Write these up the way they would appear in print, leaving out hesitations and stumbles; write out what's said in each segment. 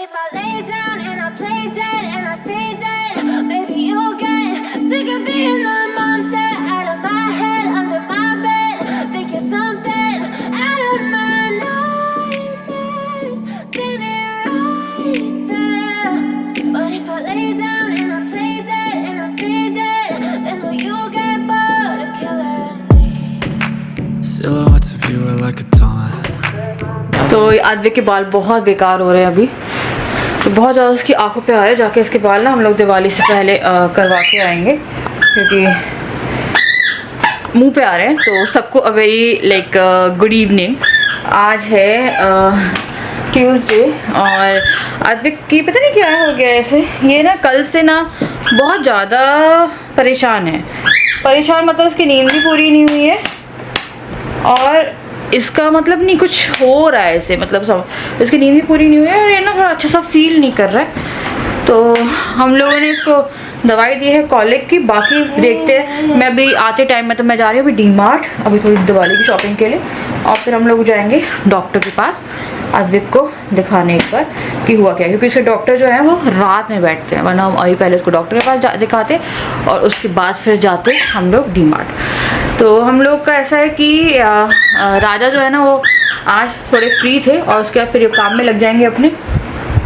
if I lay down and I play dead and I stay dead, maybe you'll get sick of being the monster out of my head, under my bed. Think you're something out of my nightmares, standing right there. But if I lay down and I play dead and I stay dead, then will you get bored of killing me? Silhouettes of you are like a taunt. तो आद्विक के बाल बहुत बेकार हो रहे हैं अभी, तो बहुत ज़्यादा उसकी आंखों पे आ रहे हैं। जाके इसके बाल ना हम लोग दिवाली से पहले करवा के आएंगे, क्योंकि मुंह पे आ रहे हैं। तो सबको a very like good evening. आज है ट्यूसडे और आद्विक की पता नहीं क्या हो गया ऐसे, ये ना कल से ना बहुत ज़्यादा परेशान है। परेशान मतलब उसकी नींद भी पूरी नहीं हुई है और इसका मतलब नहीं कुछ हो रहा है ऐसे, मतलब सब इसकी नींद भी पूरी नहीं हुई है और ये ना थोड़ा अच्छा सा फील नहीं कर रहा है। तो हम लोगों ने इसको दवाई दी है कॉलिक की, बाकी देखते हैं। मैं अभी आते टाइम में तो मैं जा रही हूँ अभी डीमार्ट, अभी थोड़ी दिवाली की शॉपिंग के लिए, और फिर हम लोग जाएंगे डॉक्टर के पास आद्विक को दिखाने एक बार कि हुआ क्या, क्योंकि इसके डॉक्टर जो है वो रात में बैठते हैं, वरना हम अभी पहले उसको डॉक्टर के पास दिखाते और उसके बाद फिर जाते हम लोग डीमार्ट। तो हम लोग का ऐसा है कि राजा जो है ना वो आज थोड़े फ्री थे और उसके बाद फिर काम में लग जाएंगे अपने,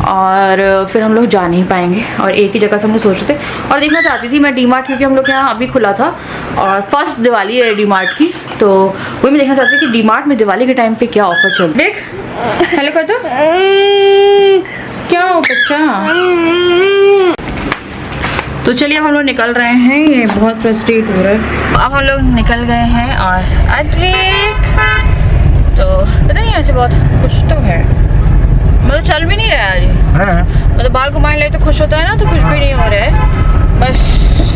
और फिर हम लोग जा नहीं पाएंगे। और एक ही जगह से हम लोग सोच रहे थे और देखना चाहती थी मैं डीमार्ट, क्योंकि हम लोग यहाँ अभी खुला था और फर्स्ट दिवाली है डीमार्ट की, तो वही मैं देखना चाहती थी कि डीमार्ट में दिवाली के टाइम पे क्या ऑफर चल। देख हेलो कर दो, क्या हो बच्चा। तो चलिए हम लोग निकल रहे हैं, ये बहुत फ्रस्ट्रेट हो रहा है। अब हम लोग निकल गए हैं और आद्विक तो पता नहीं ऐसे बहुत कुछ तो है, मतलब चल भी नहीं रहा है आज, मतलब बाल घुमाने लगे तो खुश होता है ना, तो कुछ भी नहीं हो रहा है, बस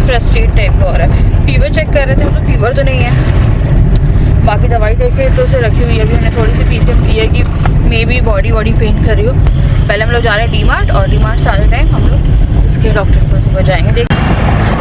फ्रस्ट्रेट टाइप का हो रहा है। फीवर चेक कर रहे थे, मतलब फीवर तो नहीं है, बाकी दवाई देखे तो उसे रखी हुई है। अभी हमने थोड़ी सी पीसीएम की है कि मे बी बॉडी पेन कर रही हो। पहले हम लोग जा रहे हैं डीमार्ट और डीमार्ट से आते टाइम हम लोग इसके डॉक्टर के पास सुबह जाएंगे। देख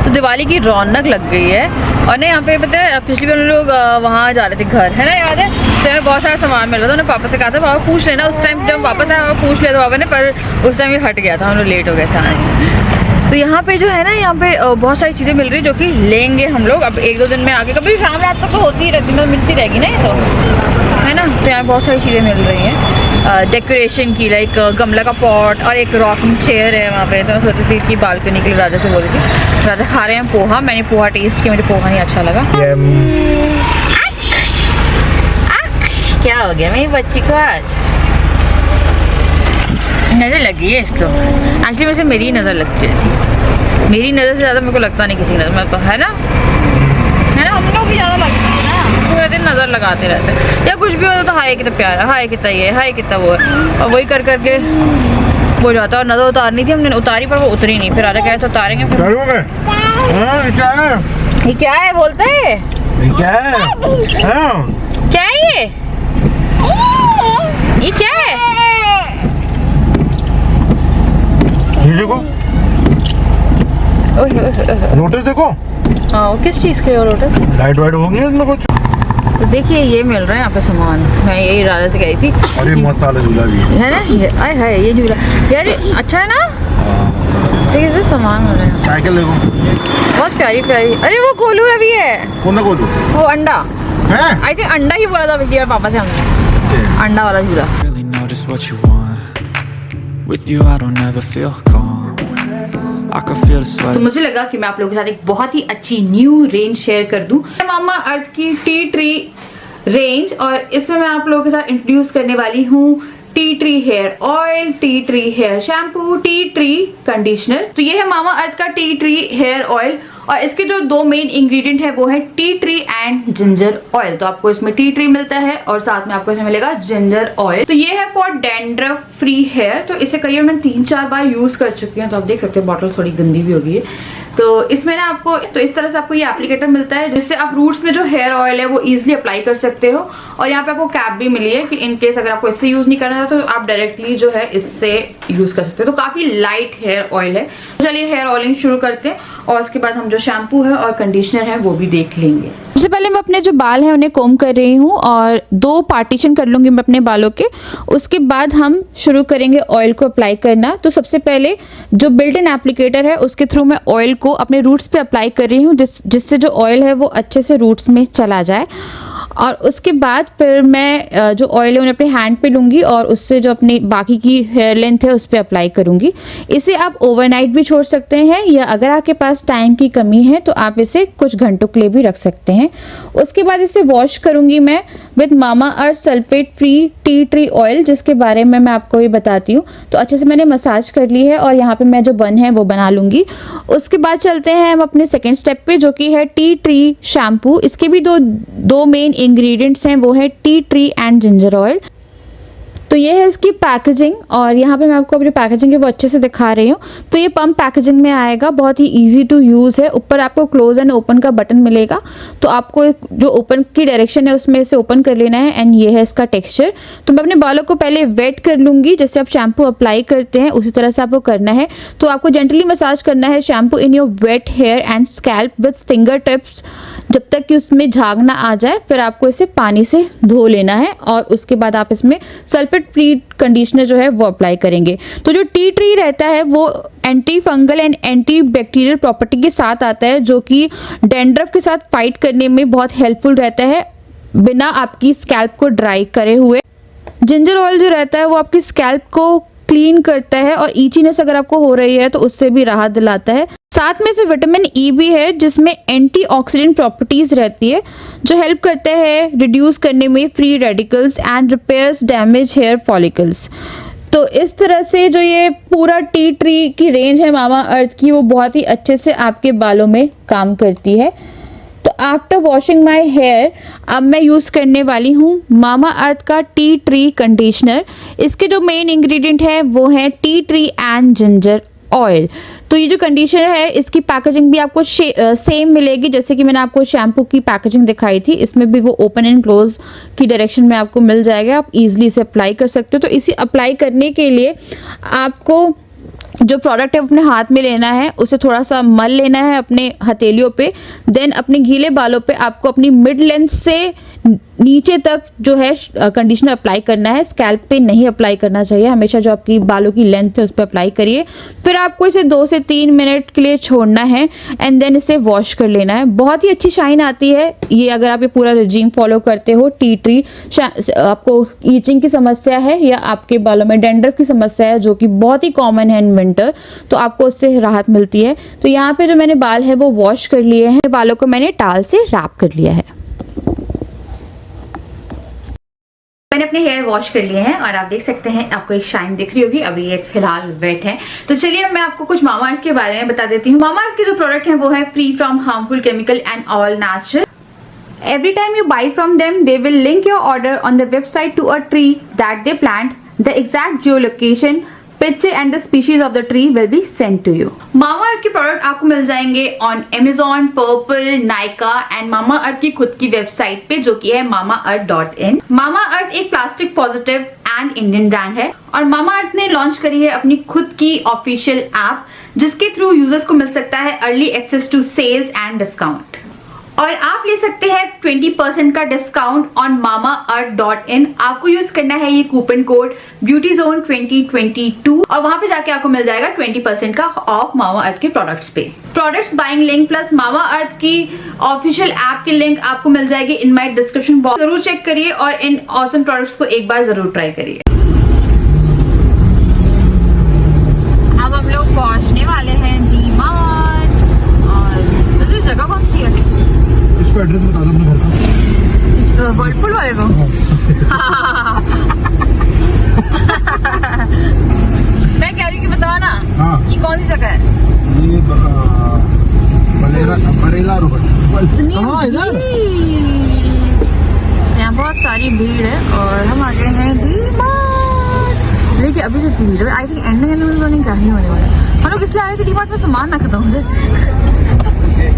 तो दिवाली की रौनक लग गई है। और ना यहाँ पे पता है पिछली बार हम लोग वहाँ जा रहे थे घर, है ना याद है, तो हमें बहुत सारा सामान मिल रहा था। उन्होंने पापा से कहा था पापा पूछ लेना, उस टाइम जब वापस आया पूछ लिया था पापा ने, पर उस टाइम ये हट गया था, हम लोग लेट हो गए थे। तो यहाँ पे जो है ना, यहाँ पे बहुत सारी चीज़ें मिल रही जो कि लेंगे हम लोग अब 1-2 दिन में आगे, कभी शाम रात तक तो होती ही रहती, मतलब मिलती रहेगी ना ये तो, है ना। तो यहाँ बहुत सारी चीज़ें मिल रही हैं डेकोरेशन की, लाइक गमला का पॉट और एक रॉकिंग चेयर है वहाँ पे। तो मैं सोची थी कि बालकनी के लिए राजा से बोली थी। राजा खा रहे हैं पोहा, मैंने पोहा टेस्ट किया, मुझे पोहा नहीं अच्छा लगा। क्या हो गया मेरी बच्ची को आज, नज़र लगी है इसको। एक्चुअली वैसे मेरी ही नज़र लगती थी, मेरी नज़र से ज़्यादा मेरे को लगता नहीं किसी नज़र में, तो है ना हम लोग भी ज़्यादा लगता है ना, पूरे दिन नज़र लगाते रहते हैं या कुछ भी होता तो हाय कितना प्यारा, हाय कितना ये, हाय कितना वो है, और वही कर करके वो जाता है। और नज़र उतारनी थी हमने, उतारी पर वो उतरी नहीं, फिर आधा कहे तो उतारेंगे। ये क्या है बोलते हैं, क्या है ये क्या है, ये देखो नोटिस देखो। हाँ किस चीज़ के नोटिस, लाइट वाइट होंगी इसमें कुछ। तो देखिए ये मिल रहा है यहाँ पे सामान, मैं यही राजा से गई थी। अरे मस्त वाला झूला भी है ना, ये आए हाय ये झूला यार अच्छा है ना। देखिए जो सामान मिल रहा है, साइकिल देखो बहुत प्यारी प्यारी। अरे वो गोलू रवि है, कौन सा गोलू, वो अंडा है, आई थिंक अंडा ही बोला था पिछली बार पापा से हमने, अंडा वाला झूला। Really know just what you want. With you I don't ever feel calm. I can feel the sweat. तो मुझे लगा कि मैं आप लोगों के साथ एक बहुत ही अच्छी न्यू रेंज शेयर कर दूं, मामा अर्थ की टी ट्री रेंज, और इसमें मैं आप लोगों के साथ इंट्रोड्यूस करने वाली हूँ tea tree hair oil, tea tree hair shampoo, tea tree conditioner. तो ये है मामा अर्थ का टी ट्री हेयर ऑयल, और इसके जो 2 मेन इंग्रेडिएंट है वो है tea tree and ginger oil. तो आपको इसमें टी ट्री मिलता है और साथ में आपको इसमें मिलेगा जिंजर ऑयल। तो ये है फॉर डैंड्रफ फ्री हेयर। तो इसे करीबन मैं 3-4 बार यूज कर चुकी हूँ, तो आप देख सकते हैं बॉटल थोड़ी गंदी भी हो गई है। तो इसमें ना आपको तो इस तरह से आपको ये एप्लीकेटर मिलता है, जिससे आप रूट्स में जो हेयर ऑयल है वो इजिली अप्लाई कर सकते हो। और यहाँ पे आपको कैप भी मिली है कि इन केस अगर आपको इससे यूज नहीं करना है तो आप डायरेक्टली जो है इससे यूज कर सकते हो। तो काफी लाइट हेयर ऑयल है। तो चलिए हेयर ऑयलिंग शुरू करते हैं और उसके बाद हम जो शैम्पू है और कंडीशनर है वो भी देख लेंगे। सबसे पहले मैं अपने जो बाल हैं उन्हें कोम कर रही हूँ और 2 पार्टीशन कर लूँगी मैं अपने बालों के। उसके बाद हम शुरू करेंगे ऑयल को अप्लाई करना। तो सबसे पहले जो बिल्ट इन एप्लीकेटर है उसके थ्रू मैं ऑयल को अपने रूट्स पे अप्लाई कर रही हूँ, जिससे जो ऑयल है वो अच्छे से रूट्स में चला जाए। और उसके बाद फिर मैं जो ऑयल है उन्हें अपने हैंड पे लूँगी और उससे जो अपनी बाकी की हेयर लेंथ है उस पर अप्लाई करूँगी। इसे आप ओवरनाइट भी छोड़ सकते हैं या अगर आपके पास टाइम की कमी है तो आप इसे कुछ घंटों के लिए भी रख सकते हैं। उसके बाद इसे वॉश करूँगी मैं with mama earth sulphate free tea tree oil, जिसके बारे में मैं आपको भी बताती हूँ। तो अच्छे से मैंने मसाज कर ली है और यहाँ पे मैं जो बन है वो बना लूँगी। उसके बाद चलते हैं हम अपने सेकेंड स्टेप पे, जो कि है टी ट्री शैम्पू। इसके भी दो मेन इंग्रेडिएंट्स हैं, वो है tea tree and ginger oil. तो ये है इसकी पैकेजिंग और यहाँ पे मैं आपको अपनी पैकेजिंग है वो अच्छे से दिखा रही हूँ। तो ये पंप पैकेजिंग में आएगा, बहुत ही इजी टू यूज़ है। ऊपर आपको क्लोज एंड ओपन का बटन मिलेगा, तो आपको जो ओपन की डायरेक्शन है उसमें इसे ओपन कर लेना है। एंड ये है इसका टेक्सचर। तो मैं अपने बालों को पहले वेट कर लूँगी, जैसे आप शैम्पू अप्लाई करते हैं उसी तरह से आपको करना है। तो आपको जेंटली मसाज करना है shampoo in your wet hair and scalp with fingertips, जब तक कि उसमें झाग ना आ जाए। फिर आपको इसे पानी से धो लेना है और उसके बाद आप इसमें सल्फेट फ्री कंडीशनर जो है वो अप्लाई करेंगे। तो जो टी ट्री रहता है वो anti fungal and anti bacterial property के साथ आता है, जो कि डैंड्रफ के साथ फाइट करने में बहुत हेल्पफुल रहता है बिना आपकी स्कैल्प को ड्राई करे हुए। जिंजर ऑयल जो रहता है वो आपकी स्कैल्प को क्लीन करता है और ईचीनेस अगर आपको हो रही है तो उससे भी राहत दिलाता है। साथ में से विटामिन ई भी है, जिसमें एंटीऑक्सीडेंट प्रॉपर्टीज रहती है, जो हेल्प करते हैं रिड्यूस करने में free radicals and repairs damage hair follicles. तो इस तरह से जो ये पूरा टी ट्री की रेंज है मामा अर्थ की, वो बहुत ही अच्छे से आपके बालों में काम करती है। तो आफ्टर वॉशिंग माई हेयर अब मैं यूज़ करने वाली हूँ मामा अर्थ का टी ट्री कंडीशनर। इसके जो मेन इंग्रेडिएंट है वो है tea tree and ginger oil. तो ये जो कंडीशनर है इसकी पैकेजिंग भी आपको सेम मिलेगी, जैसे कि मैंने आपको शैम्पू की पैकेजिंग दिखाई थी। इसमें भी वो ओपन एंड क्लोज की डायरेक्शन में आपको मिल जाएगा, आप इजीली इसे अप्लाई कर सकते हो। तो इसे अप्लाई करने के लिए आपको जो प्रोडक्ट है अपने हाथ में लेना है, उसे थोड़ा सा मल लेना है अपने हथेलियों पे। देन अपने गीले बालों पे आपको अपनी मिड लेंथ से नीचे तक जो है कंडीशनर अप्लाई करना है। स्कैल्प पे नहीं अप्लाई करना चाहिए, हमेशा जो आपकी बालों की लेंथ है उस पर अप्लाई करिए। फिर आपको इसे 2 से 3 मिनट के लिए छोड़ना है एंड देन इसे वॉश कर लेना है। बहुत ही अच्छी शाइन आती है ये अगर आप ये पूरा रिजीम फॉलो करते हो। टी ट्री, आपको ईचिंग की समस्या है या आपके बालों में डैंड्रफ की समस्या है, जो कि बहुत ही कॉमन है इन विंटर, तो आपको उससे राहत मिलती है। तो यहाँ पे जो मैंने बाल है वो वॉश कर लिए हैं, बालों को मैंने टाल से रैप कर लिया है। मैंने अपने हेयर वॉश कर लिए हैं और आप देख सकते हैं आपको एक शाइन दिख रही होगी। अभी ये फिलहाल वेट है। तो चलिए मैं आपको कुछ मामा अर्थ के बारे में बता देती हूँ। मामा अर्थ के जो प्रोडक्ट हैं वो है free from harmful chemical and all natural. Every time you buy from them, they will link your order on the website to a tree that they plant. The exact geolocation, picture and the species of the tree will be sent to you. Mamaearth के product आपको मिल जाएंगे on Amazon, Purplle, Nykaa and Mamaearth की खुद की website पे, जो कि है mamaearth.in। मामा अर्थ एक plastic positive and Indian brand है और मामा अर्थ ने लॉन्च करी है अपनी खुद की ऑफिशियल ऐप, जिसके थ्रू यूजर्स को मिल सकता है early access to sales and discount. और आप ले सकते हैं 20% का डिस्काउंट ऑन mamaearth.in। आपको यूज करना है ये कूपन कोड BeautyZone 2022 और वहां पे जाके आपको मिल जाएगा 20% का ऑफ मामा अर्थ के प्रोडक्ट्स पे। प्रोडक्ट्स बाइंग लिंक प्लस मामा अर्थ की ऑफिशियल ऐप की लिंक आपको मिल जाएगी इन माय डिस्क्रिप्शन बॉक्स। जरूर चेक करिए और इन ऑसम प्रोडक्ट्स को एक बार जरूर ट्राई करिए। अब हम लोग पहुंचने वाले हैं डी-मार्ट। और तो जगह कौन सी है? इसको एड्रेस बता दो अपने घर का। वर्लपुल वाले को मैं कह रही हूँ कि बताओ ना। हाँ। ये कौन सी जगह है? ये बरेला रोड। हाँ, इधर यहाँ बहुत सारी भीड़ है और हम आ गए हैं डी-मार्ट। लेकिन अभी जो भीड़ है आई थिंक एंडिंग में क्या ही होने वाला है। हम लोग इसलिए आए कि डी-मार्ट में सामान ना खत्म हो जाए।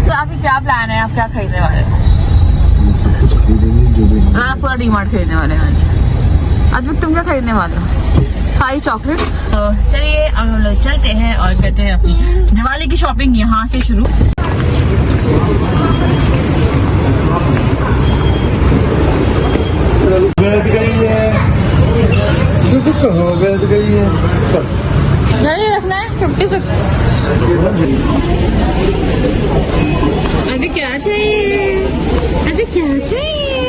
तो आपकी क्या प्लान है, आप क्या खरीदने वाले हैं? सब कुछ खरीदेंगे जो भी। आप पूरा डी-मार्ट खरीदने वाले हैं आज भी। तुम क्या खरीदने वाले हो? सारी चॉकलेट्स। तो चलिए अब हम लोग चलते हैं और करते हैं अपनी दिवाली की शॉपिंग यहाँ से शुरू। बैठ गई है, तू कहाँ बैठ गई है? यार ये रखना है 56। अभी क्या चाहिए, अभी क्या चाहिए?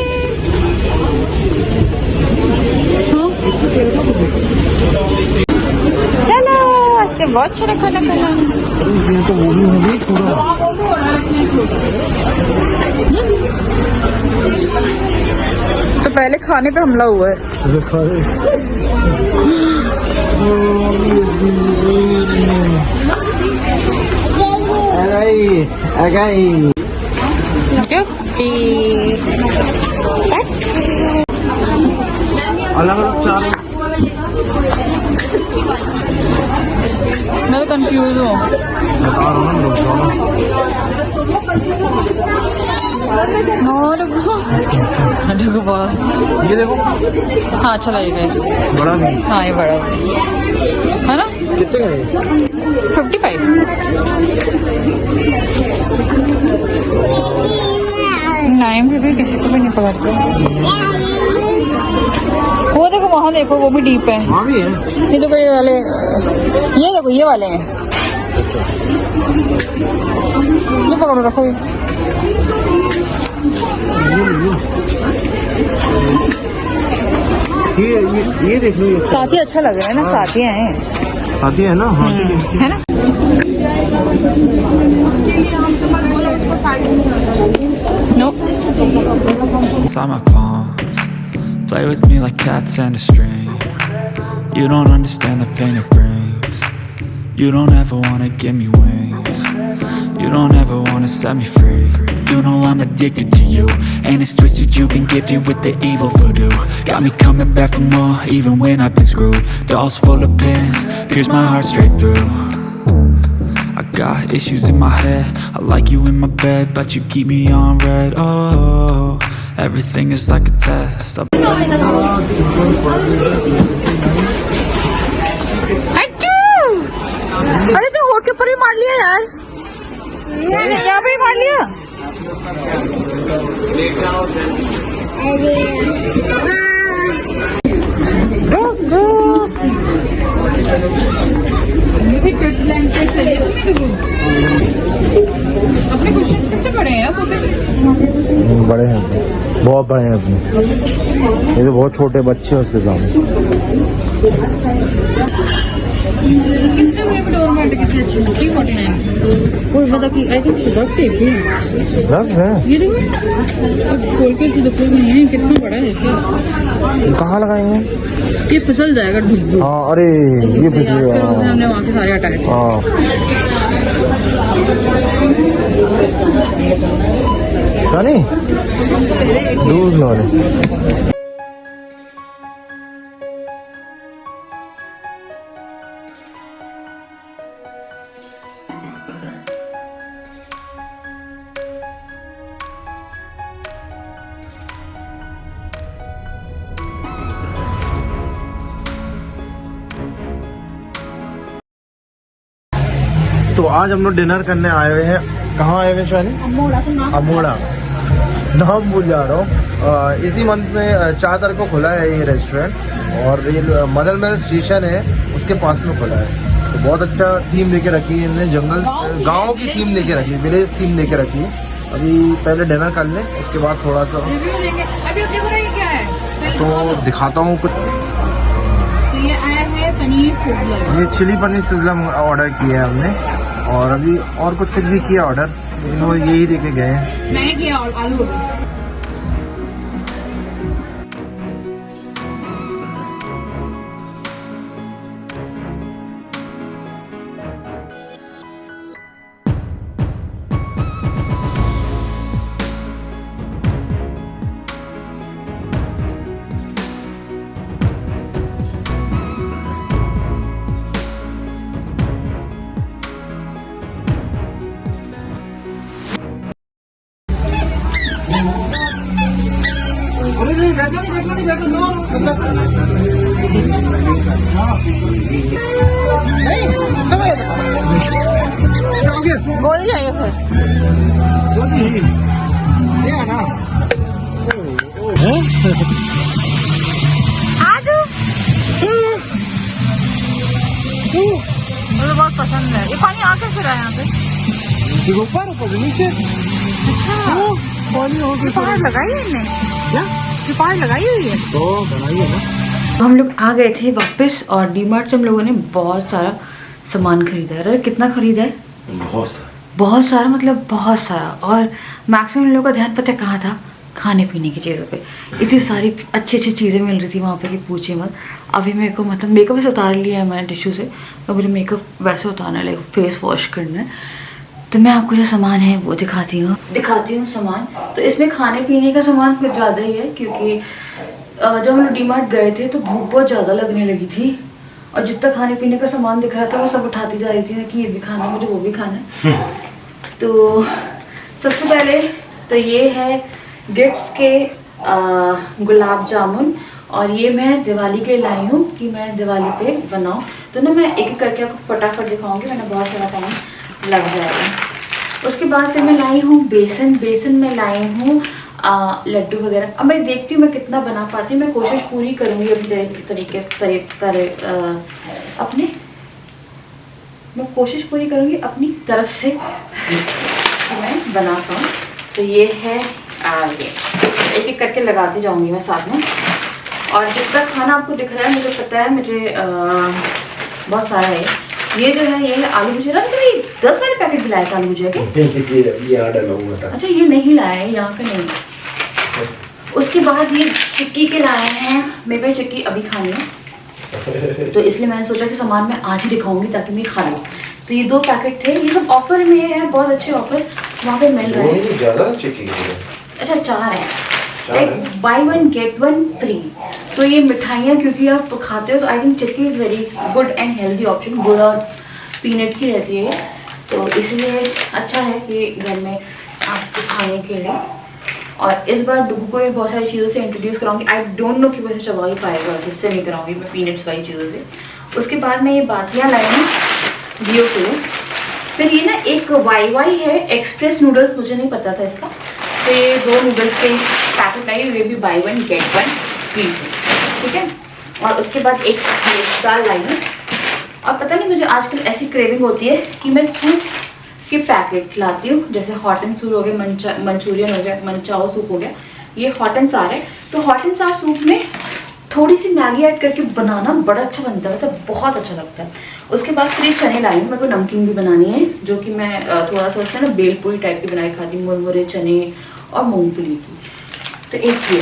हाँ? चलो आज के बहुत सारा खाना खाना। ये तो वो भी होगी थोड़ा। तो पहले खाने पे हमला हुआ है। अरे खा रहे। अलग अलग चार मैं तो कंफ्यूज हूँ। बता रहा हूँ ये देखो। हाँ अच्छा लगेगा ये। बड़ा नहीं, हाँ ये बड़ा है ना। कितने का है? 55। नाइम भी किसी को भी नहीं पकड़ते। वो देखो वहाँ देखो, वो भी डीप है। वहाँ भी है। ये देखो ये वाले, ये देखो ये वाले हैं। ये पकड़ो, रखो ये देख लो, ये साथी अच्छा लग रहा है ना, साथी हैं। साथी है ना। हाँ है ना। No Inside my palms, play with me like cats and a string. You don't understand the pain it brings. You don't ever wanna give me wings. You don't ever wanna set me free. You know I'm addicted to you, and it's twisted. You've been gifted with the evil voodoo. Got me coming back for more, even when I've been screwed. Dolls full of pins, pierce my heart straight through. I got issues in my head. I like you in my bed, but you keep me on red. Oh, everything is like a test. अरे तो होठ के ऊपर ही मार लिया यार, यहाँ पे ही मार लिया। अपने क्वेश्चन कितने बड़े हैं सोफे? बड़े हैं, बहुत बड़े हैं अपने। ये तो बहुत छोटे बच्चे हैं उसके सामने। कितने हुए डोरमेट, कितने अच्छे 349। और बता कि आई थिंक रफ टेप भी है। रफ है ये देखो, अब खोल के तो देखो नहीं है कितना बड़ा है इसका। कहाँ लगाएंगे? ये फिसल जाएगा डुब्बू। हाँ अरे ये याद करो हमने वहाँ के सारे हटाए थे। हाँ नहीं दूर वाले। तो आज हम लोग डिनर करने आए हुए हैं। कहाँ आए हुए हैं? अमोड़ा। नाम भूल जा रहा हूँ। इसी मंथ में 4 तारीख को खुला है ये रेस्टोरेंट, और ये मदन महल स्टेशन है उसके पास में खुला है। तो बहुत अच्छा थीम लेके रखी है इन्होंने, जंगल गाँव की थीम लेके रखी है, विलेज थीम लेके रखी है। अभी पहले डिनर कर लें, उसके बाद थोड़ा सा तो दिखाता हूँ कुछ। तो ये आया है पनीर सिज़लर। ये चिली पनीर सिज़लर ऑर्डर किया है हमने, और अभी और कुछ भी किया ऑर्डर, लेकिन वो यही देके गए हैं। मैंने किया आलू। गोली चाहिए फिर। मुझे बहुत पसंद है। ये पानी आ कैसे रहा है यहाँ पे? ऊपर नीचे अच्छा, पानी हो गया। पहाड़ लगाई है इनने? क्या ये पहाड़ लगाई हुई है? तो बनाइए ना। हम लोग आ गए थे वापस और डीमार्ट से हम लोगों ने बहुत सारा सामान खरीदा है। अरे कितना खरीदा है? बहुत सारा, मतलब बहुत सारा। और मैक्सिमम लोगों का ध्यान पता है कहाँ था? खाने पीने की चीज़ों पे। इतनी सारी अच्छी अच्छी चीज़ें मिल रही थी वहाँ पे कि पूछिए मत। अभी मेरे को मतलब मेकअप वैसे उतार लिया है मैंने टिश्यू से, तो मुझे मेकअप वैसे उतारना है, लाइक फेस वॉश करना है। तो मैं आपको जो सामान है वो दिखाती हूँ सामान। तो इसमें खाने पीने का सामान कुछ ज़्यादा ही है, क्योंकि जब हम लोग डीमार्ट गए थे तो भूख बहुत ज़्यादा लगने लगी थी और जितना खाने पीने का सामान दिख रहा था वो सब उठाती जा रही थी मैं कि ये भी खाना है, मुझे वो भी खाना है। तो सबसे पहले तो ये है गिफ्ट्स के गुलाब जामुन, और ये मैं दिवाली के लिए लाई हूँ कि मैं दिवाली पे बनाऊँ। तो ना मैं एक एक करके आपको फटाफट दिखाऊंगी, मैंने बहुत सारा टाइम लग जाएगा। उसके बाद फिर मैं लाई हूँ बेसन में लाई हूँ लड्डू वगैरह। अब मैं देखती हूँ मैं कितना बना पाती हूँ। मैं कोशिश पूरी करूँगी मैं कोशिश पूरी करूँगी अपनी तरफ से कि मैं बना पाऊँ। तो ये है ये एक एक करके लगाती जाऊँगी मैं साथ में। और जितना खाना आपको दिख रहा है मुझे पता है, मुझे बहुत सारा है। ये जो है ये आलू भुजिया, 10 वाले पैकेट भी लाए थे आलू भुजिया के। अच्छा ये नहीं लाया है, यहाँ पे नहीं। उसके बाद ये चिक्की के लाए हैं, मेरे को चिक्की अभी खानी है तो इसलिए मैंने सोचा कि सामान मैं आज ही दिखाऊंगी ताकि मैं खा लूँ। तो ये 2 पैकेट थे, ये सब ऑफर में है, बहुत अच्छे ऑफर वहाँ पे मिल रहे हैं। अच्छा 4 है, लाइक बाय 1 गेट 1 फ्री। तो ये मिठाइयाँ क्योंकि आप तो खाते हो तो I think chikki is very good and healthy option. गुड़ और पीनट की रहती है, तो इसलिए अच्छा है कि घर में आपको खाने के लिए। और इस बार डुगू को बहुत सारी चीज़ों से इंट्रोड्यूस कराऊंगी। आई डोंट नो कि वैसे चबा ही पाएगा, जिससे नहीं कराऊंगी मैं पीनट्स वाली चीज़ों से। उसके बाद मैं ये बातियाँ लाई हूँ जियो के लिए। फिर ये ना एक वाई है एक्सप्रेस नूडल्स, मुझे नहीं पता था इसका। तो ये 2 नूडल्स के पैकेट आई, ये भी बाय 1 गेट 1 फ्री थे, ठीक है। और उसके बाद एक दाल लाई हूँ। और पता नहीं मुझे आजकल ऐसी क्रेविंग होती है कि मैं सूप के पैकेट लाती हूँ, जैसे हॉट एंड सूप हो गया, मंचूरियन हो गया, मंचाओ सूप हो गया, ये हॉट एंड सार है। तो हॉट एंड सार सूप में थोड़ी सी मैगी ऐड करके बनाना बड़ा अच्छा बनता है, तो बहुत अच्छा लगता है। उसके बाद फिर ये चने लाई हूँ, मेरे को नमकीन भी बनानी है, जो कि मैं थोड़ा सा उससे ना बेलपूरी टाइप की बनाई खाती हूँ, मुरमुरे चने और मूंगफली की। तो एक ये,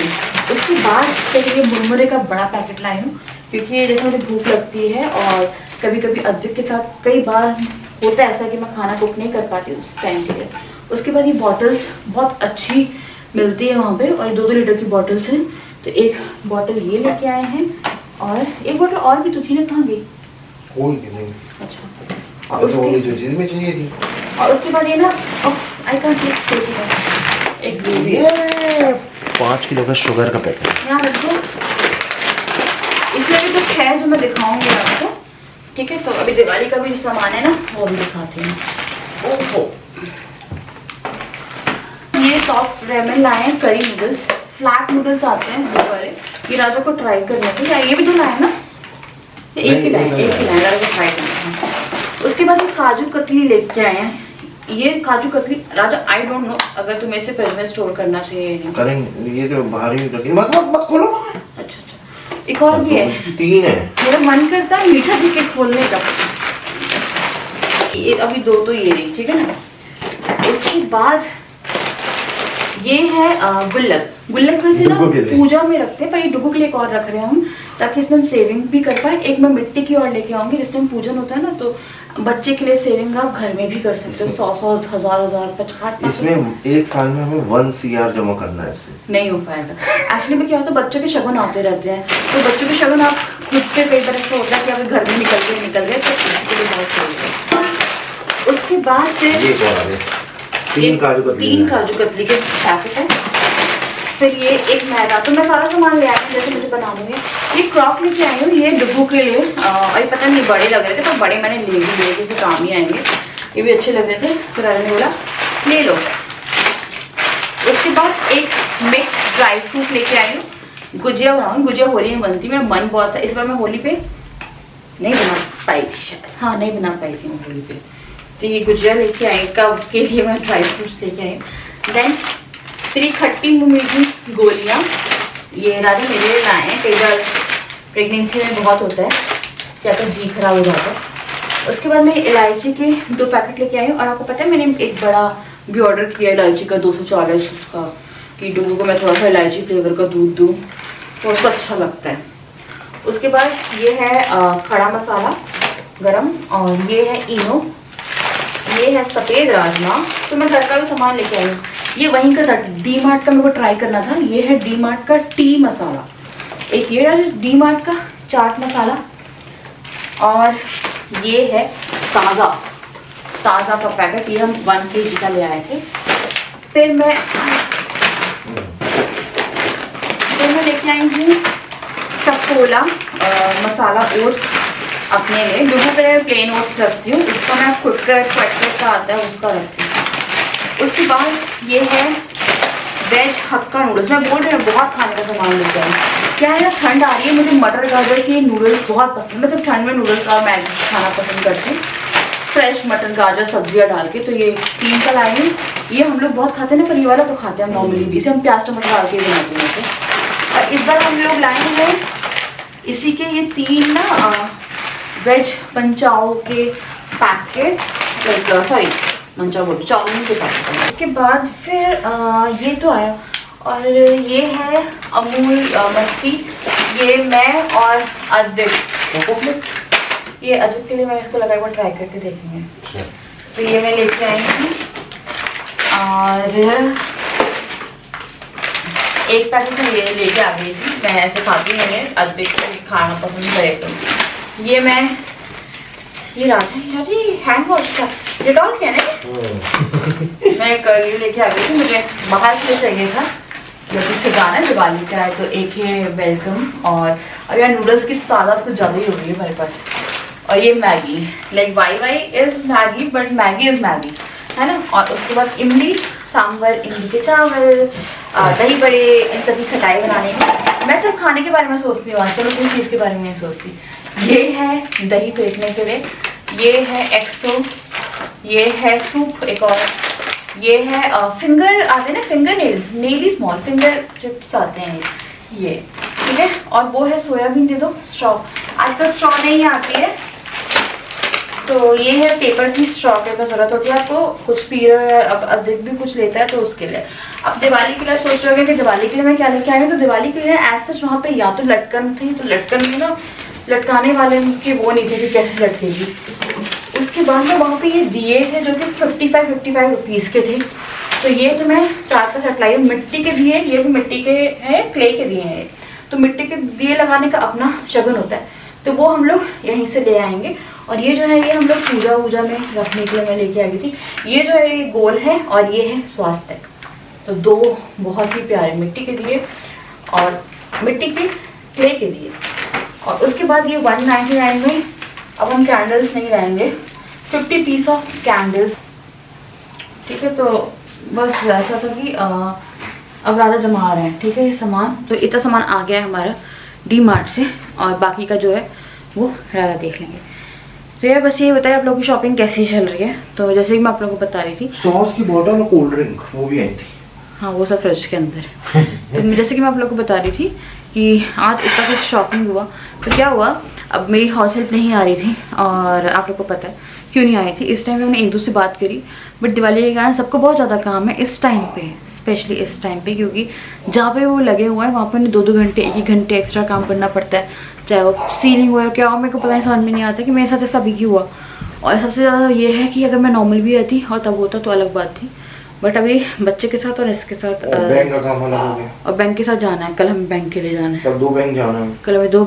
उसके बाद फिर ये मुरमुरे का बड़ा पैकेट लाई हूँ, क्योंकि जैसे मुझे भूख लगती है और कभी कभी अदरक के साथ कई बार होता है ऐसा कि मैं खाना कुक नहीं कर पाती उस टाइम के लिए। उसके बाद ये बॉटल्स बहुत अच्छी मिलती है वहाँ पे, और ये 2-2 लीटर की बॉटल्स हैं। तो एक बॉटल ये लेके आए हैं, और एक बॉटल और भी तो थी ना, कहाँ गई? अच्छा, और उसके जो चीज़ में चाहिए थी। और उसके बाद ये ना आई कांट एक 5 किलो का शुगर का पैकेट यहाँ रख दो। इसमें भी कुछ है जो मैं दिखाऊंगी आपको, ठीक है। तो अभी दिवाली का भी जो सामान है ना वो भी दिखाती हूँ। ओहो, ये सॉफ्ट रेमन लाए हैं, करी नूडल्स, फ्लैट नूडल्स आते हैं वो वाले। ये राजा को ट्राई करने थे, ये भी 2 लाए ना, एक ही लाए राजा को ट्राई करना है। उसके बाद ये काजू कतली लेके आए हैं। ये काजू कतली राजा आई डोंट नो अगर तुम्हें इसे फ्रिज में स्टोर करना चाहिए नहीं करेंगे, ये तो बाहर ही रखिए, मत खोलो। अच्छा, एक और भी है, 3 है। मेरा मन करता है मीठा दिखे खोलने का। ये अभी 2 तो ये नहीं, ठीक है ना। उसके बाद ये है गुल्लक में से ना पूजा में रखते हैं, पर ये डुगू के लिए एक और रख रहे हैं हम, ताकि इसमें हम सेविंग भी कर पाए। एक मैं मिट्टी की और लेके आऊंगी, जिस टाइम पूजन होता है ना, तो बच्चे के लिए सेविंग आप घर में भी कर सकते हो। 100 1000 50 इसमें एक साल में हमें 1 CR जमा करना है, इससे नहीं हो पाएगा। एक्चुअली में क्या होता है, बच्चों के शगुन आते रहते हैं, तो बच्चों के शगुन आप खुद के कई तरह से होता है कि आप घर में निकल गए, तो इसके लिए बहुत सही है। उसके बाद फिर 3 काजू कतली के पैकेट है। फिर ये एक मैदा, तो मैं सारा सामान ले आई हूँ जैसे मुझे बना दूँगी। ये क्रॉक लेके आई हूँ, ये डुगू के लिए। और पता नहीं बड़े लग रहे थे, पर बड़े मैंने ले भी लिए, उसे काम ही आएंगे। ये भी अच्छे लग रहे थे, फिर अरे ने बोला ले लो। उसके बाद एक मिक्स ड्राई फ्रूट लेके आई हूँ, गुजिया बनाऊंगी। गुजिया होली में बनती, मेरा मन बहुत था, इस बार मैं होली पे नहीं बना पाई थी शायद, हाँ नहीं बना पाई थी मैं होली पे, तो ये गुजिया लेके आई, कब के लिए मैं ड्राई फ्रूट्स लेके आई। देन 3 खट्टी मीठी गोलियाँ, ये राजा मेरे लिए लाए हैं, कई बार प्रेगनेंसी में बहुत होता है क्या तो जी खराब हो जाता है। उसके बाद मैं इलायची के 2 पैकेट लेके आई हूँ, और आपको पता है मैंने एक बड़ा भी ऑर्डर किया इलायची का 240 उसका, कि डुगू को मैं थोड़ा सा इलायची फ्लेवर का दूध दूँ तो उसको अच्छा लगता है। उसके बाद ये है खड़ा मसाला गरम, और ये है इनो, ये है सफ़ेद राजमा। तो मैं घर का भी सामान लेके आई हूँ, ये वहीं का था, डी मार्ट का मेरे को ट्राई करना था। ये है डी मार्ट का टी मसाला, एक ये है डी मार्ट का चाट मसाला, और ये है ताज़ा का पैकेट, ये हम 1 kg का ले आए थे। फिर मैं लेके आई हूँ सफोला मसाला ओट्स अपने लिए, डुगू पे प्लेन ओट्स रखती हूँ, इसका मैं क्विकर का आता है उसका रखती हूँ। उसके बाद ये है वेज हक्का नूडल्स, मैं बोल रही हूँ बहुत खाने का सामान लेके आई। क्या है ना, ठंड आ रही है, मुझे मटर गाजर के नूडल्स बहुत पसंद है, मैं सिर्फ ठंड में नूडल्स और मैगी खाना पसंद करती हूँ, फ्रेश मटर गाजर सब्जियाँ डाल के। तो ये 3 का लाई हूँ, ये हम लोग बहुत खाते हैं ना, पर ये वाला तो खाते हैं हम नॉर्मली भी, इसे हम प्याज टमाटर डाल के बनाते हैं। और इस बार हम लोग लाए हैं इसी के ये 3 ना वेज पंचाओ के पैकेट्स, सॉरी मंचाओ बोल चाउमीन के पैकेट। उसके बाद फिर ये तो आया, और ये है अमूल मस्ती, ये मैं और अद्विक, ये अद्विक के लिए मैं इसको लगा एक बार ट्राई करके देखेंगे। तो ये मैं लेके आई थी, और एक पैकेट में ये लेके आ गई थी, मैं ऐसे खाती नहीं है, अद्विक को खाना पसंद करे तो। ये मैं ये राजी हैंड वॉश का डिटॉल क्या नहीं मैं ये लेके आ गई थी, मुझे बाहर से चाहिए था, जब पीछे गाना है दिवाली का है, तो एक है वेलकम, और यार नूडल्स की तादाद कुछ ज़्यादा ही हो गई है मेरे पास। और ये Maggi, like why is Maggi but Maggi is Maggi, है ना। और उसके बाद इमली सांभर, इमली के चावल, दही बड़े, इन सभी खटाई बनाने की। मैं सिर्फ खाने के बारे में सोचती हूँ आजकल, कोई चीज़ के बारे में नहीं सोचती। ये है दही फेंटने के लिए, ये है एक्सो, ये है सूप एक और, ये है फिंगर आते हैं ना, फिंगर नेल ही स्मॉल फिंगर चिप्स आते हैं ये, ठीक है। और वो है सोयाबीन, दे दो स्ट्रॉ, आजकल स्ट्रॉ नहीं आती है, तो ये है पेपर की स्ट्रॉ की जरूरत होती है आपको, कुछ पी रहे हो, अब अधिक भी कुछ लेता है तो उसके लिए। अब दिवाली के लिए सोच रहे हो कि दिवाली के लिए मैं क्या लेके आई हूँ, तो दिवाली के लिए एज सच वहाँ पे या तो लटकन थी, तो लटकन में ना लटकाने वाले के वो नहीं थे कि कैसे लटकेगी। उसके बाद में वहाँ पे ये दिए थे जो कि 55 रुपीज़ के थे, तो ये तो मैं 4 का सेट लाई हूँ। मिट्टी के दिए, ये भी मिट्टी के हैं, क्ले के दिए हैं, तो मिट्टी के दिए लगाने का अपना शगुन होता है, तो वो हम लोग यहीं से ले आएंगे। और ये जो है ये हम लोग पूजा वूजा में रखने के लिए मैं लेके आ गई थी। ये जो है ये गोल है, और ये है स्वास्थ्य, तो 2 बहुत ही प्यारे मिट्टी के दिए और मिट्टी के क्ले के दिए। और उसके बाद ये 199 में अब हम कैंडल्स नहीं लाएंगे, 50 पीस ऑफ कैंडल्स, ठीक है। तो बस ऐसा था कि अब राजा जमा रहे हैं, ठीक है, ये सामान, तो इतना सामान आ गया है हमारा डी मार्ट से, और बाकी का जो है वो राजा देख लेंगे। तो यार बस ये बताइए आप लोगों की शॉपिंग कैसी चल रही है। तो जैसे कि मैं आप लोगों को बता रही थी, सॉस की बोतल और कोल्ड ड्रिंक वो भी आई थी, हाँ वो सब फ्रिज के अंदर है। तो जैसे कि मैं आप लोगों को बता रही थी कि आज इतना कुछ शॉपिंग हुआ, तो क्या हुआ, अब मेरी हाउस हेल्प नहीं आ रही थी, और आप लोग को पता है क्यों नहीं आई थी। इस टाइम पे हमने एक दूसरे से बात करी, बट दिवाली के कारण सबको बहुत ज़्यादा काम है इस टाइम पे, स्पेशली इस टाइम पे, क्योंकि जहाँ पे वो लगे हुए हैं वहाँ पर 2-2 घंटे 1-1 घंटे एक्स्ट्रा काम करना पड़ता है, चाहे वो सीलिंग हुआ क्या हो, मेरे को पता नहीं, समझ में नहीं आता कि मेरे साथ ऐसा भी क्यों हुआ। और सबसे ज़्यादा ये है कि अगर मैं नॉर्मल भी रहती और तब होता तो अलग बात थी, बट अभी बच्चे के साथ और इसके साथ बैंक का काम अलग हो गया, और बैंक के साथ जाना है, कल हमें बैंक के लिए जाना है, कल 2 बैंक जाना है, कल हमें 2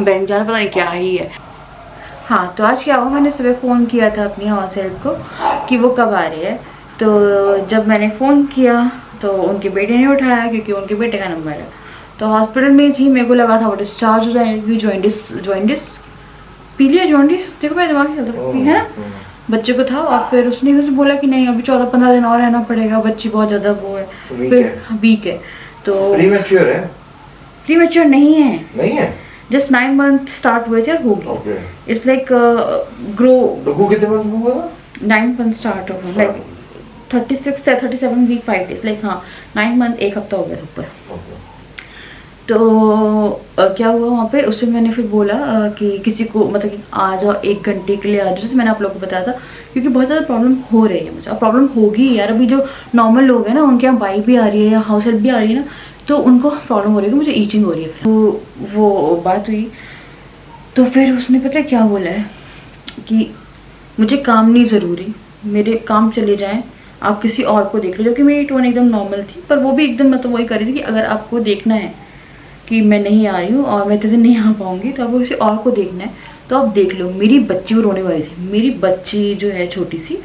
बैंक जाना, पता नहीं क्या ही है। हाँ तो आज क्या हुआ, मैंने सुबह फ़ोन किया था अपनी हाउस हेल्प को कि वो कब आ रही है, तो जब मैंने फ़ोन किया तो उनके बेटे ने उठाया, क्योंकि उनके बेटे का नंबर है, तो हॉस्पिटल में थी, मेरे को लगा था वो डिस्चार्ज हो जाएगी, जॉइंडिस पी लिया, जॉइंडिस, देखो मेरे दिमाग में है ना, बच्चे को था। और फिर उसने मुझे बोला कि नहीं अभी 14-15 दिन और रहना पड़ेगा, बच्ची बहुत ज़्यादा वो है। वीक है तो प्रीमैच्योर है? प्रीमेच्योर नहीं है, नहीं है, जस्ट 9 मंथ स्टार्ट हुए थे और होगी। ओके। It's like grow. डुगू कितने मंथ हुआ था? 9 मंथ स्टार्ट हो गया, लाइक 36 से 37 वीक 5 डेज, लाइक हाँ 9 मंथ 1 हफ्ता हो गया ऊपर। तो क्या हुआ वहाँ पे, उससे मैंने फिर बोला कि किसी को मतलब कि आ जाओ 1 घंटे के लिए आ जाओ, जैसे मैंने आप लोगों को बताया था, क्योंकि बहुत ज़्यादा प्रॉब्लम हो रही है मुझे। और प्रॉब्लम होगी यार, अभी जो नॉर्मल लोग हैं ना उनके यहाँ बाई भी आ रही है या हाउस हेल्प भी आ रही है ना, तो उनको प्रॉब्लम हो रही है कि मुझे ईचिंग हो रही है। तो वो बात हुई, तो फिर उसने पता है क्या बोला है कि मुझे काम नहीं ज़रूरी, मेरे काम चले जाएं, आप किसी और को देख लो। जो कि मेरी टोन एकदम नॉर्मल थी, पर वो भी एकदम मतलब वही कर रही थी कि अगर आपको देखना है कि मैं नहीं आ रही हूँ और मैं इतने दिन नहीं आ पाऊँगी, तो आपको किसी और को देखना है तो आप देख लो। मेरी बच्ची, वो रोने वाली थी, मेरी बच्ची जो है छोटी सी,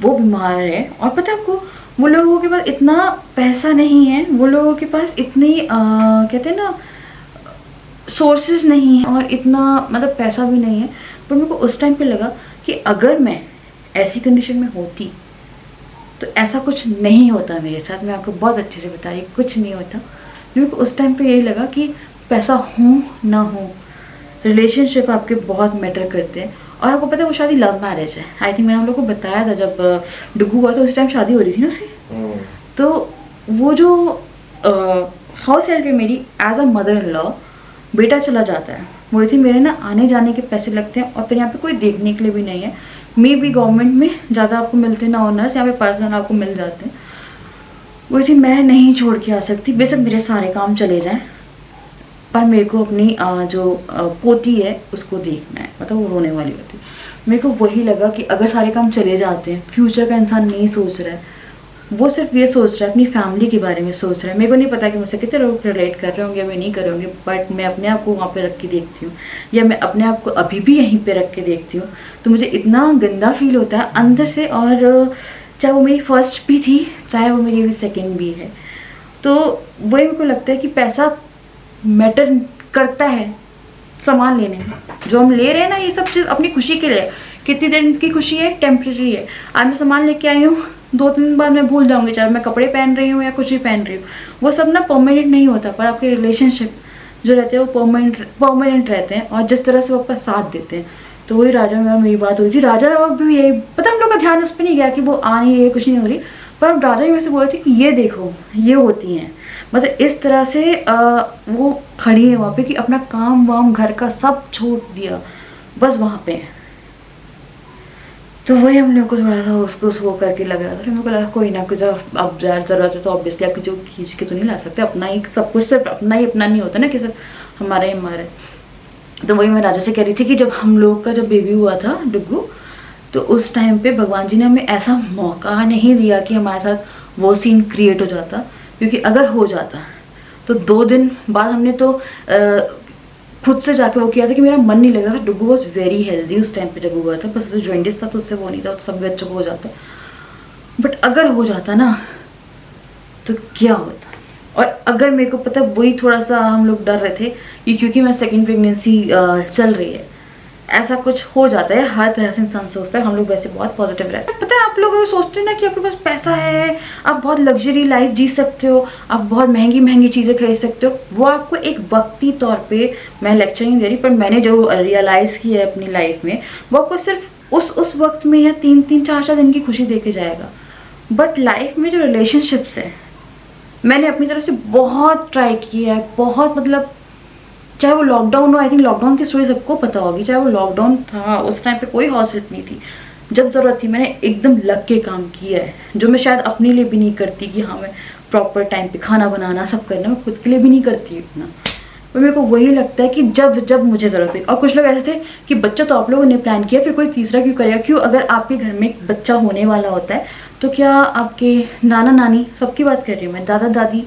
वो बीमार है। और पता है आपको, वो लोगों के पास इतना पैसा नहीं है, वो लोगों के पास इतनी कहते हैं ना सोर्सेज नहीं है, और इतना मतलब पैसा भी नहीं है। पर मेरे को उस टाइम पे लगा कि अगर मैं ऐसी कंडीशन में होती तो ऐसा कुछ नहीं होता मेरे साथ। मैं आपको बहुत अच्छे से बता रही, कुछ नहीं होता। मेरे को उस टाइम पे यही लगा कि पैसा हो ना हो, रिलेशनशिप आपके बहुत मैटर करते हैं। और आपको पता है वो शादी लव मैरिज है। आई थिंक मैंने आप लोगों को बताया था, जब डुगू हुआ था उस टाइम शादी हो रही थी ना उसकी। तो वो जो हाउस हेल्प है मेरी, as a mother in law, बेटा चला जाता है, वो थी मेरे ना आने जाने के पैसे लगते हैं, और फिर यहाँ पे कोई देखने के लिए भी नहीं है। मे भी गवर्नमेंट में ज़्यादा आपको मिलते ना ओनर्स, यहाँ पे पर्सनल आपको मिल जाते हैं। वो थी मैं नहीं छोड़ के आ सकती, बेशक मेरे सारे काम चले जाएं, पर मेरे को अपनी जो पोती है उसको देखना है। मतलब वो रोने वाली होती। मेरे को वही लगा कि अगर सारे काम चले जाते हैं, फ्यूचर का इंसान नहीं सोच रहा है, वो सिर्फ ये सोच रहा है अपनी फैमिली के बारे में सोच रहा है। मेरे को नहीं पता कि मुझसे कितने लोग रिलेट कर रहे होंगे, मैं नहीं कर रहे होंगे, बट मैं अपने आप को वहाँ पे रख के देखती हूँ, या मैं अपने आप को अभी भी यहीं पे रख के देखती हूँ, तो मुझे इतना गंदा फील होता है अंदर से। और चाहे वो मेरी फर्स्ट भी थी, चाहे वो मेरी अभी सेकेंड भी है, तो वही मेरे को लगता है कि पैसा मैटर करता है सामान लेने में। जो हम ले रहे हैं ना, ये सब चीज़ अपनी खुशी के लिए, कितनी देर की खुशी है, टेम्प्रेरी है। आज मैं सामान लेके आई हूँ, 2-3 दिन बाद मैं भूल जाऊंगी, चाहे मैं कपड़े पहन रही हूँ या कुछ भी पहन रही हूँ। वो सब ना परमानेंट नहीं होता, पर आपके रिलेशनशिप जो रहते हैं वो परमानेंट रहते हैं, और जिस तरह से वो आपका साथ देते हैं। तो वही राजा में मेरी बात हुई थी। राजा और भी यही, पता हम लोग का ध्यान उस पर नहीं गया कि वो आ नहीं रही, कुछ नहीं हो रही, पर अब राजा ही मेरे से बोल रहे थे कि ये देखो ये होती हैं। मतलब इस तरह से वो खड़ी है वहाँ पे कि अपना काम वाम घर का सब छोड़ दिया, बस वहाँ पे। तो वही हम लोग को थोड़ा सा उसको करके लग रहा था। फिर मेरे को लगा कोई ना कुछ, अब ज़रूरत है तो ऑब्वियसली आप किसी को खींच के तो नहीं ला सकते, अपना ही सब कुछ सिर्फ अपना नहीं होता ना कि सिर्फ हमारा ही हमारा। तो वही मैं राजा से कह रही थी कि जब हम लोग का जब बेबी हुआ था डुगू, तो उस टाइम पे भगवान जी ने हमें ऐसा मौका नहीं दिया कि हमारे साथ वो सीन क्रिएट हो जाता, क्योंकि अगर हो जाता तो 2 दिन बाद हमने तो खुद से जाके वो किया था कि मेरा मन नहीं लग रहा था। डुगू वॉज वेरी हेल्दी उस टाइम पे जब हुआ था, बस जॉइंटिस था तो उससे वो नहीं था, तो सब बच्चों को हो जाता। बट अगर हो जाता ना तो क्या होता। और अगर मेरे को पता, वही थोड़ा सा हम लोग डर रहे थे कि क्योंकि मैं सेकेंड प्रेगनेंसी चल रही है, ऐसा कुछ हो जाता है। हर तरह से इंसान सोचता है, हम लोग वैसे बहुत पॉजिटिव रहते हैं। पता है आप लोग अगर सोचते हैं ना कि आपके पास पैसा है, आप बहुत लग्जरी लाइफ जी सकते हो, आप बहुत महंगी चीज़ें खरीद सकते हो, वो आपको एक वक्ती तौर पे, मैं लेक्चर नहीं दे रही, पर मैंने जो रियलाइज़ किया है अपनी लाइफ में, वो आपको सिर्फ उस वक्त में या 3-4 दिन की खुशी दे के जाएगा। बट लाइफ में जो रिलेशनशिप्स है, मैंने अपनी तरफ से बहुत ट्राई किया है, बहुत मतलब चाहे वो लॉकडाउन हो, आई थिंक लॉकडाउन की स्टोरी सबको पता होगी, चाहे वो लॉकडाउन था, उस टाइम पे कोई हाउस हेल्प नहीं थी, जब ज़रूरत थी मैंने एकदम लग के काम किया है, जो मैं शायद अपने लिए भी नहीं करती कि हाँ मैं प्रॉपर टाइम पे खाना बनाना सब करना, मैं खुद के लिए भी नहीं करती इतना। पर मेरे को वही लगता है कि जब मुझे ज़रूरत हुई। और कुछ लोग ऐसे थे कि बच्चा तो आप लोगों ने प्लान किया, फिर कोई तीसरा क्यों करेगा, क्यों अगर आपके घर में एक बच्चा होने वाला होता है तो क्या आपके नाना नानी, सबकी बात कर रही हूँ मैं, दादा दादी,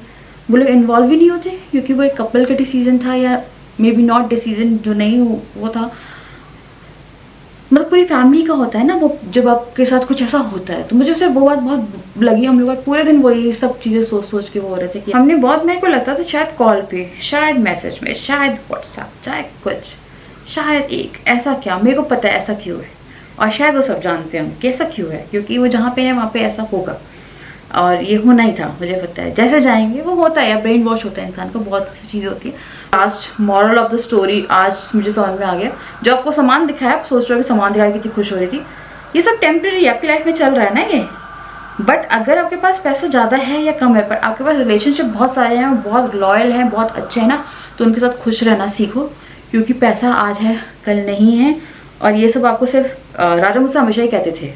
वो लोग इन्वॉल्व ही नहीं होते, क्योंकि वो एक कपल का डिसीजन था, या मे बी नॉट डिसीजन जो नहीं वो था, मतलब पूरी फैमिली का होता है ना वो, जब आपके साथ कुछ ऐसा होता है। तो मुझे उससे वो बात बहुत लगी। हम लोग पूरे दिन वही सब चीज़ें सोच के वो हो रहे थे कि हमने बहुत, मेरे को लगता था शायद कॉल पे, शायद मैसेज में, शायद व्हाट्सएप, चाहे कुछ, शायद एक ऐसा, क्या मेरे को पता है ऐसा क्यों है, और शायद वो सब जानते हैं कि ऐसा क्यों है, क्योंकि वो जहाँ पे है वहाँ पे ऐसा होगा। और ये होना ही था, मुझे पता है। जैसे जाएंगे वो होता है, ब्रेन वॉश होता है इंसान का, बहुत सी चीज़ होती है। Last moral of the story आज मुझे समझ में आ गया। जो आपको सामान दिखाया, आप सोच रहे हो कि सामान दिखाया कितनी खुश हो रही थी, ये सब टेम्प्रेरी आपकी लाइफ में चल रहा है ना ये। बट अगर आपके पास पैसा ज़्यादा है या कम है, पर आपके पास रिलेशनशिप बहुत सारे हैं, बहुत लॉयल हैं, बहुत अच्छे हैं ना, तो उनके साथ खुश रहना सीखो, क्योंकि पैसा आज है कल नहीं है। और ये सब आपको सिर्फ राजा मुझसे हमेशा ही कहते थे,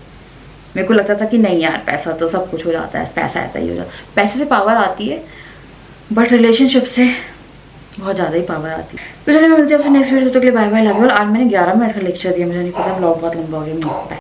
मेरे को लगता था कि नहीं यार पैसा तो सब कुछ हो जाता है, पैसा ऐसा ही हो जाता है। पैसे से पावर आती है, बट रिलेशनशिप से बहुत ज़्यादा ही पावर आती है। तो चलिए मैं मिलती हूँ आपसे नेक्स्ट वीडियो, तब तक के लिए bye bye, love you all. आज मैंने 11 मिनट का लेक्चर दिया, मुझे नहीं पता ब्लॉग बहुत लंबा हो गया। बाय।